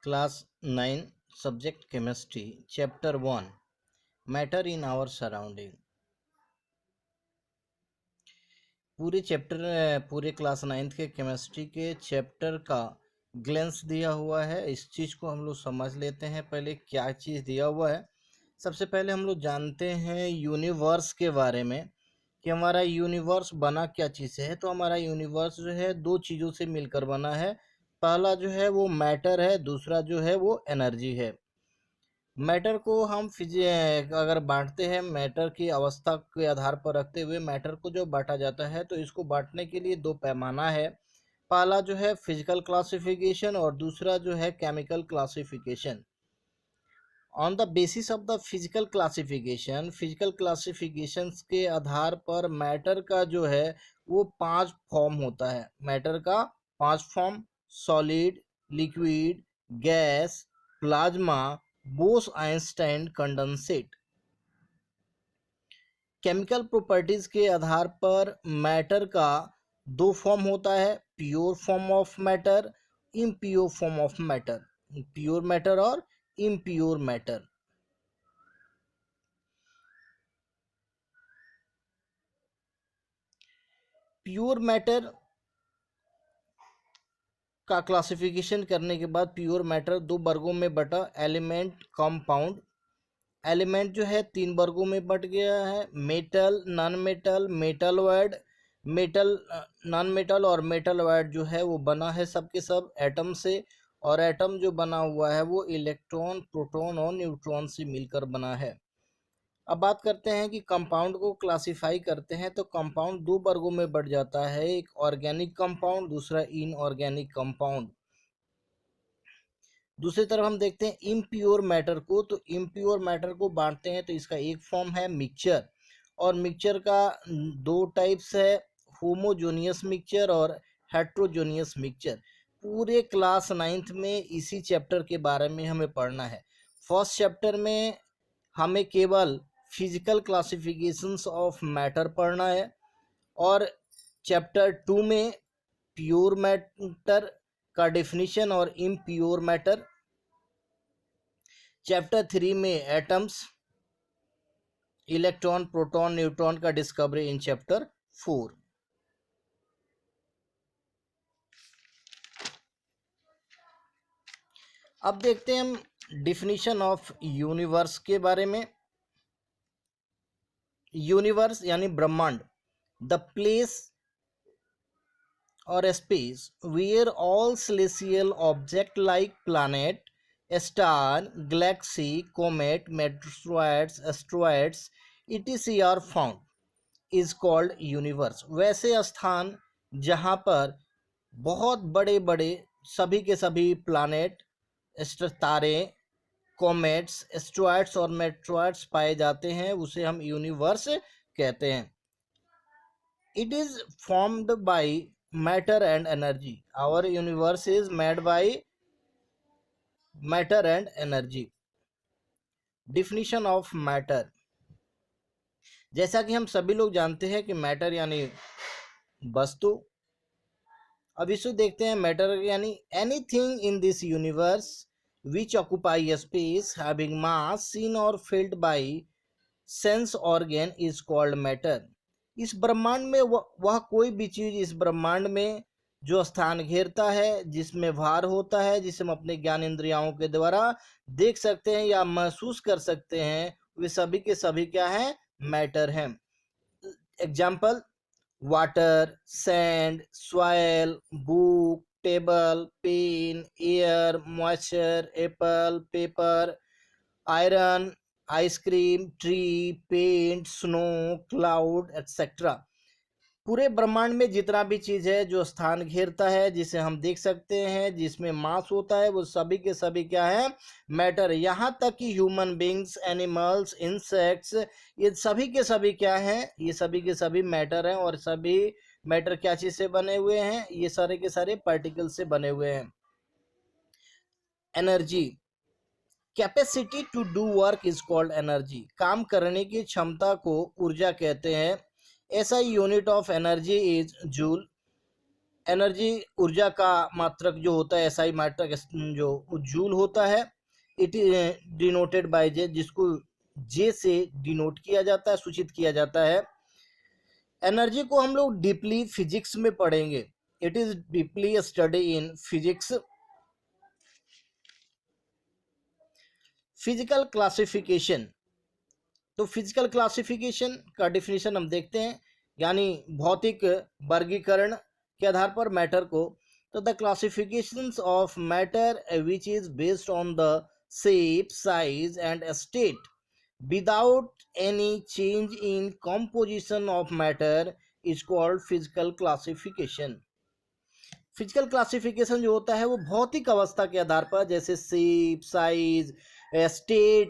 Class 9 subject chemistry chapter 1 matter in our surrounding. पूरे class 9th के chemistry के chapter का ग्लेंस दिया हुआ है। इस चीज़ को हम लोग समझ लेते हैं। पहले क्या चीज़ दिया हुआ है, सबसे पहले हम लोग जानते हैं यूनिवर्स के बारे में कि हमारा यूनिवर्स बना क्या चीज़ से है। तो हमारा यूनिवर्स जो है दो चीज़ों से मिलकर बना है। पहला जो है वो मैटर है, दूसरा जो है वो एनर्जी है। मैटर को हम अगर बांटते हैं, मैटर की अवस्था के आधार पर रखते हुए मैटर को जो बांटा जाता है, तो इसको बांटने के लिए दो पैमाना है। पहला जो है फिजिकल क्लासिफिकेशन और दूसरा जो है chemical classification. On the basis of the physical classification के आधार पर मैटर का जो है वो 5 फॉर्म होता है। मैटर का 5 form: solid, liquid, gas, plasma, Bose Einstein condensate. Chemical properties के आधार पर मैटर का 2 फॉर्म होता है: pure form of matter, impure form of matter. Pure matter और इम्प्योर मैटर। प्योर मैटर का क्लासिफिकेशन करने के बाद प्योर मैटर 2 वर्गों में बटा: एलिमेंट, कंपाउंड। एलिमेंट जो है 3 वर्गों में बट गया है: metal, non metal, metal word. Metal, non metal और मेटल वर्ड जो है वो बना है सबके सब एटम से, और एटम जो बना हुआ है वो इलेक्ट्रॉन, प्रोटॉन और न्यूट्रॉन से मिलकर बना है। अब बात करते हैं कि कंपाउंड को क्लासिफाई करते हैं, तो कंपाउंड 2 वर्गों में बढ़ जाता है: एक ऑर्गेनिक कंपाउंड, दूसरा इनऑर्गेनिक कंपाउंड। दूसरी तरफ हम देखते हैं इम्प्योर मैटर को, तो इम्प्योर मैटर को बांटते हैं तो इसका एक फॉर्म है मिक्सचर, और मिक्सचर का 2 टाइप्स है: होमोजोनियस मिक्सचर और हेट्रोजोनियस मिक्सचर। पूरे क्लास 9th में इसी चैप्टर के बारे में हमें पढ़ना है। फर्स्ट चैप्टर में हमें केवल फिजिकल क्लासिफिकेशंस ऑफ मैटर पढ़ना है, और चैप्टर 2 में प्योर मैटर का डेफिनेशन और इम्प्योर मैटर। चैप्टर 3 में एटम्स, इलेक्ट्रॉन, प्रोटॉन, न्यूट्रॉन का डिस्कवरी इन चैप्टर 4। अब देखते हैं हम डिफिनीशन ऑफ यूनिवर्स के बारे में। यूनिवर्स यानी ब्रह्मांड, the place or a space where all celestial objects like planet, star, galaxy, comet, meteoroids, asteroids etc are found is called universe। वैसे स्थान जहाँ पर बहुत बड़े बड़े सभी के सभी प्लानेट, तारे, कॉमेट्स, एस्ट्रॉइड्स और मेट्रॉइड्स पाए जाते हैं, उसे हम यूनिवर्स कहते हैं। It is formed by matter and energy. Our universe is made by matter and energy. Definition of matter, जैसा कि हम सभी लोग जानते हैं कि मैटर यानी वस्तु। अब इसे देखते हैं। मैटर यानी anything in this universe which occupy a space having mass seen or felt by sense organ is called matter। इस ब्रह्मांड में वह कोई भी चीज इस ब्रह्मांड में जो स्थान घेरता है, जिसमें भार होता है, जिसे हम अपने ज्ञान इंद्रियों के द्वारा देख सकते हैं या महसूस कर सकते हैं, वे सभी के सभी क्या हैं? मैटर हैं। Example: water, sand, soil, book, table, pen, air, moisture, apple, paper, iron, ice cream, tree, paint, snow, cloud etcetera. पूरे ब्रह्मांड में जितना भी चीज है जो स्थान घेरता है, जिसे हम देख सकते हैं, जिसमें मास होता है, वो सभी के सभी क्या है? मैटर। यहाँ तक कि ह्यूमन बींग्स, एनिमल्स, इंसेक्ट्स, ये सभी के सभी क्या हैं? ये सभी के सभी मैटर हैं। और सभी मैटर क्या चीज से बने हुए हैं? ये सारे के सारे पार्टिकल से बने हुए हैं। Energy, capacity to do work is called energy. काम करने की क्षमता को ऊर्जा कहते हैं। ऐसा unit of energy is joule. Energy ऊर्जा का मात्रक जो होता है एसआई मात्रक जो जूल होता है, इट डिनोटेड बाय जे, जिसको जे से डिनोट किया जाता है, सूचित किया जाता है। एनर्जी को हम लोग डीपली फिजिक्स में पढ़ेंगे, it is deeply study in physics. Physical classification, तो फिजिकल क्लासिफिकेशन का डिफिनीशन हम देखते हैं, यानी भौतिक वर्गीकरण के आधार पर मैटर को। तो the classifications of matter which is based on the shape, size and state without any change in composition of matter is called physical classification. Physical classification जो होता है वो भौतिक अवस्था के आधार पर, जैसे शेप, साइज, स्टेट,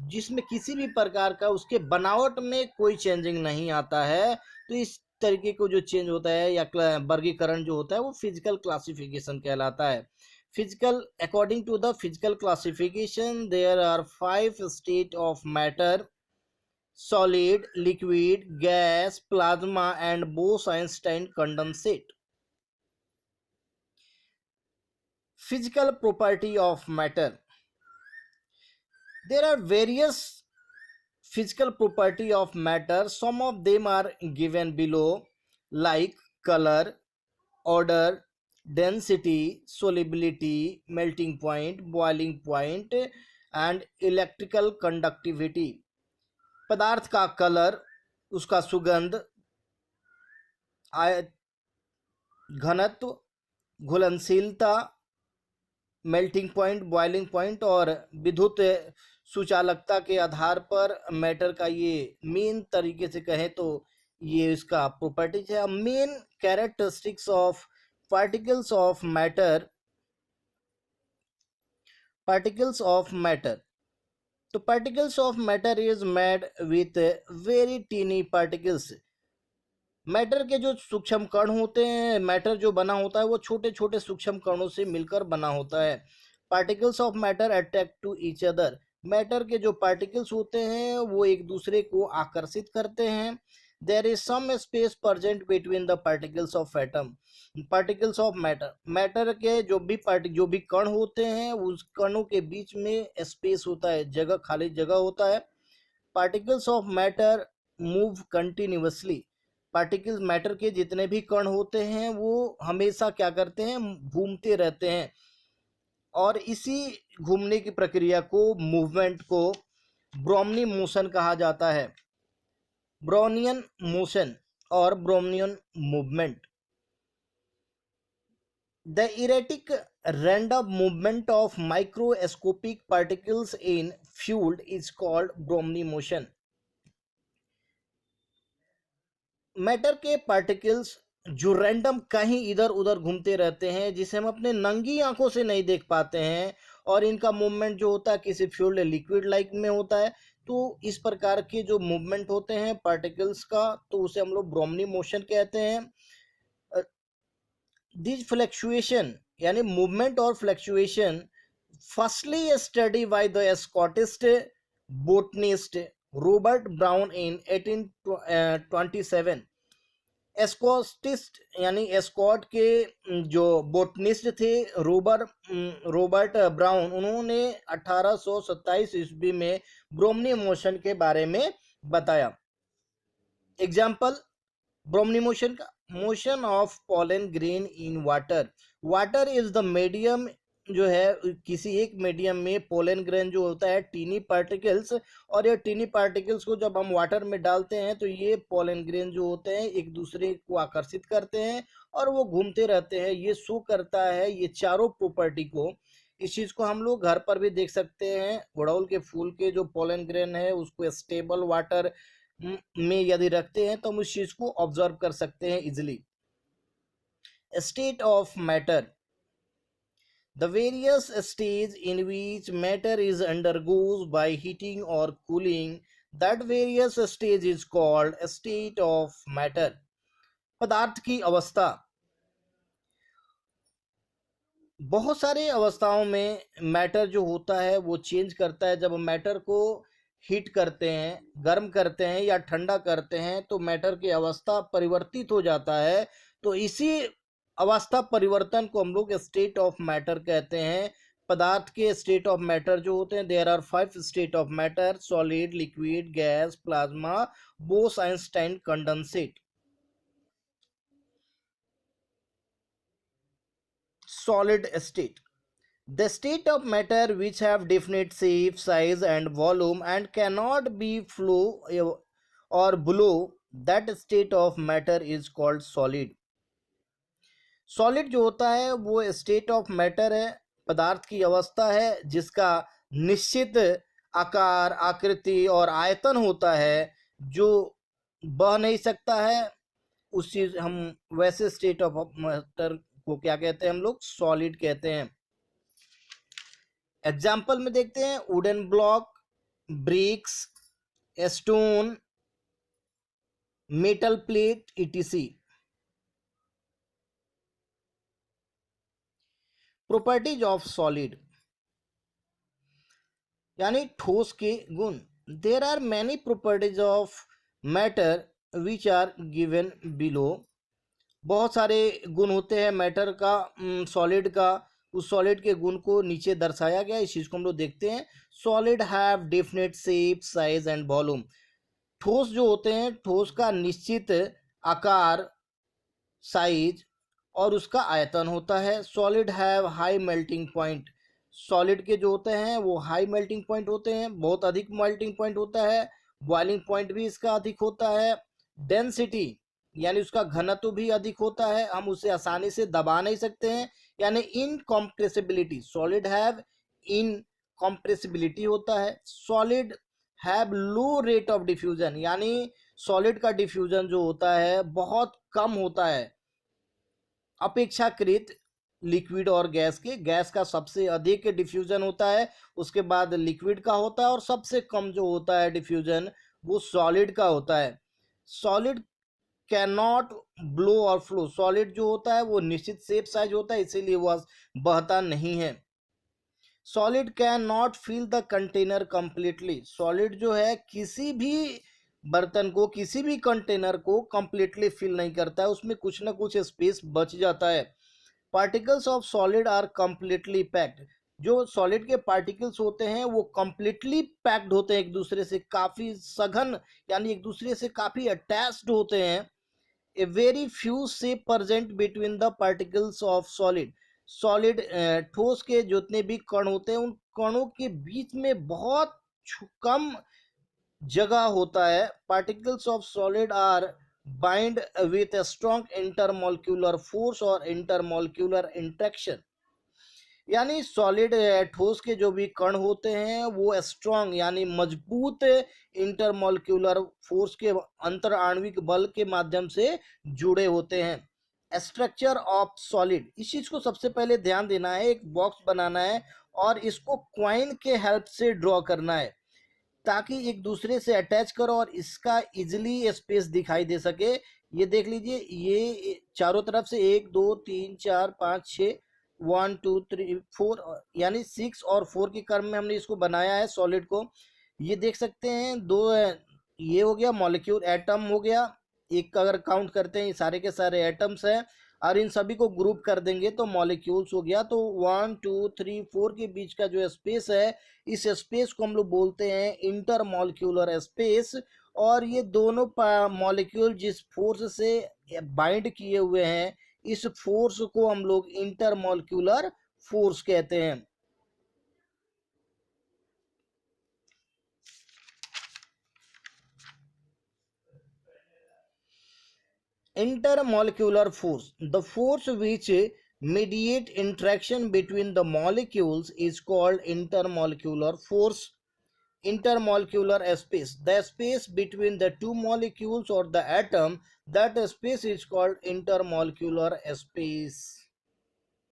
जिसमें किसी भी प्रकार का उसके बनावट में कोई चेंजिंग नहीं आता है, तो इस तरीके को जो चेंज होता है या वर्गीकरण जो होता है वो फिजिकल क्लासिफिकेशन कहलाता है। Physical, according to the physical classification there are 5 state of matter: solid, liquid, gas, plasma and Bose Einstein condensate. Physical property of matter: there are various physical property of matter, some of them are given below, like color, odor, density, solubility, melting point, boiling point and electrical conductivity। पदार्थ का colour, उसका सुगंध, घनत्व, घुलनशीलता, melting point, boiling point और विद्युत सुचालकता के आधार पर मैटर का ये मेन तरीके से कहें तो ये इसका प्रॉपर्टीज है। Main characteristics of particles of matter, particles of matter. तो particles of matter is made with very tiny particles. Matter के जो सूक्ष्म कण होते हैं, मैटर जो बना होता है वो छोटे छोटे सूक्ष्म कणों से मिलकर बना होता है। Particles of matter attract to each other. मैटर के जो पार्टिकल्स होते हैं वो एक दूसरे को आकर्षित करते हैं। There is some space present between the particles of atom. Particles of matter, matter के जो भी कण होते हैं उस कणों के बीच में स्पेस होता है, जगह, खाली जगह होता है। Particles of matter move continuously. Particles, matter के जितने भी कण होते हैं वो हमेशा क्या करते हैं, घूमते रहते हैं, और इसी घूमने की प्रक्रिया को, मूवमेंट को ब्रोमनी मोशन कहा जाता है। ब्रोनियन मोशन और Brownian movement. The erratic random movement of microscopic particles in fluid is called Brownian motion। Matter के पार्टिकल्स जो रैंडम कहीं इधर उधर घूमते रहते हैं, जिसे हम अपने नंगी आंखों से नहीं देख पाते हैं, और इनका मूवमेंट जो होता है किसी फ्लूइड लिक्विड लाइक में होता है, तो इस प्रकार के जो मूवमेंट होते हैं पार्टिकल्स का, तो उसे हम लोग ब्रोमनी मोशन कहते हैं। दिस फ्लक्चुएशन, यानी मूवमेंट और fluctuation, firstly study by the Scottish botanist Robert brown इन 1827। एस्कॉटिस्ट यानी एस्कॉट के जो बोटनिस्ट थे रॉबर्ट ब्राउन, उन्होंने 1827 ईस्वी में ब्रोमनी मोशन के बारे में बताया। एग्जाम्पल ब्रोमनी मोशन का: motion of pollen grain in water. Water is the medium, जो है किसी एक मीडियम में पोलन ग्रेन जो होता है टीनी पार्टिकल्स, और ये टीनी पार्टिकल्स को जब हम वाटर में डालते हैं तो ये पोलन ग्रेन जो होते हैं एक दूसरे को आकर्षित करते हैं और वो घूमते रहते हैं। ये शो करता है ये चारों प्रॉपर्टी को। इस चीज को हम लोग घर पर भी देख सकते हैं। गुड़हल के फूल के जो पोलन ग्रेन है उसको स्टेबल वाटर में यदि रखते हैं तो हम उस चीज को ऑब्जर्व कर सकते हैं easily. State of matter: the various stage in which matter is undergoes by heating or cooling, that various stage is called a state of matter। पदार्थ की अवस्था, बहुत सारे अवस्थाओं में मैटर जो होता है वो चेंज करता है। जब मैटर को हीट करते हैं, गर्म करते हैं या ठंडा करते हैं तो मैटर की अवस्था परिवर्तित हो जाता है। तो इसी अवस्था परिवर्तन को हम लोग स्टेट ऑफ मैटर कहते हैं। पदार्थ के स्टेट ऑफ मैटर जो होते हैं, there are 5 state of matter: solid, liquid, gas, plasma, Bose Einstein condensate. Solid state: the state of matter which have definite shape, size and volume and cannot be flow or blow, that state of matter is called solid. Solid जो होता है वो state of matter है, पदार्थ की अवस्था है जिसका निश्चित आकार, आकृति और आयतन होता है, जो बह नहीं सकता है। उस चीज हम वैसे स्टेट ऑफ मैटर को क्या कहते हैं, हम लोग सॉलिड कहते हैं। एग्जाम्पल में देखते हैं, wooden block, bricks, stone, metal plate, E T C. Properties of solid यानी ठोस के गुण। There are many properties of matter which are given below. बहुत सारे गुण होते हैं मैटर का, सॉलिड का। उस सॉलिड के गुण को नीचे दर्शाया गया, इस चीज को हम लोग देखते हैं। Solid have definite shape, size and volume. ठोस जो होते हैं, ठोस का निश्चित आकार, साइज और उसका आयतन होता है। Solid have high melting point. Solid के जो होते हैं वो हाई मेल्टिंग पॉइंट होते हैं, बहुत अधिक मेल्टिंग पॉइंट होता है। बॉइलिंग पॉइंट भी इसका अधिक होता है। डेंसिटी यानी उसका घनत्व भी अधिक होता है, हम उसे आसानी से दबा नहीं सकते हैं। यानी इनकॉम्प्रेसिबिलिटी, सॉलिड हैव इनकॉम्प्रेसिबिलिटी होता है। Solid have low rate of diffusion, यानी सॉलिड का डिफ्यूजन जो होता है बहुत कम होता है अपेक्षाकृत लिक्विड और गैस के। गैस का सबसे अधिक डिफ्यूजन होता है, उसके बाद लिक्विड का होता है, और सबसे कम जो होता है डिफ्यूजन वो सॉलिड का होता है। सॉलिड कैन नॉट ब्लो और फ्लो। सॉलिड जो होता है वो निश्चित शेप साइज होता है, इसीलिए वह बहता नहीं है। Solid can not fill the container completely. Solid जो है किसी भी बर्तन को, किसी भी कंटेनर को कंप्लीटली फिल नहीं करता है, उसमें कुछ ना कुछ स्पेस बच जाता है। Particles of solid are completely packed. जो सॉलिड के पार्टिकल्स होते हैं वो कंप्लीटली पैक्ड होते हैं, एक दूसरे से काफी सघन, यानी एक दूसरे से काफी अटैच्ड होते हैं। A very few shape present between the particles of solid. Solid ठोस के जितने भी कण होते हैं, उन कणों के बीच में बहुत कम जगह होता है। Particles of solid are bind with a strong intermolecular force और intermolecular interaction। यानी सॉलिड ठोस के जो भी कण होते हैं वो स्ट्रॉन्ग यानी मजबूत इंटरमोलिक्यूलर फोर्स के, अंतर आणविक बल के माध्यम से जुड़े होते हैं। स्ट्रक्चर ऑफ सॉलिड, इस चीज को सबसे पहले ध्यान देना है। एक बॉक्स बनाना है और इसको क्वाइन के हेल्प से ड्रॉ करना है, ताकि एक दूसरे से अटैच करो और इसका इजिली स्पेस दिखाई दे सके। ये देख लीजिए, ये चारों तरफ से 1 2 3 4 5 6, 1 2 3 4, यानी 6 और 4 के क्रम में हमने इसको बनाया है सॉलिड को। ये देख सकते हैं, दो ये हो गया मॉलिक्यूल, एटम हो गया एक, अगर काउंट करते हैं ये सारे के सारे एटम्स हैं, और इन सभी को ग्रुप कर देंगे तो मॉलिक्यूल्स हो गया। तो 1 2 3 4 के बीच का जो स्पेस है, इस स्पेस को हम लोग बोलते हैं इंटरमॉलिक्यूलर स्पेस। और ये दोनों मॉलिक्यूल जिस फोर्स से बाइंड किए हुए हैं, इस फोर्स को हम लोग इंटरमॉलिक्यूलर फोर्स कहते हैं। Intermolecular force, the force which mediate interaction between the molecules, is called intermolecular force. Intermolecular space, the space between the two molecules or the atom, that space is called intermolecular space.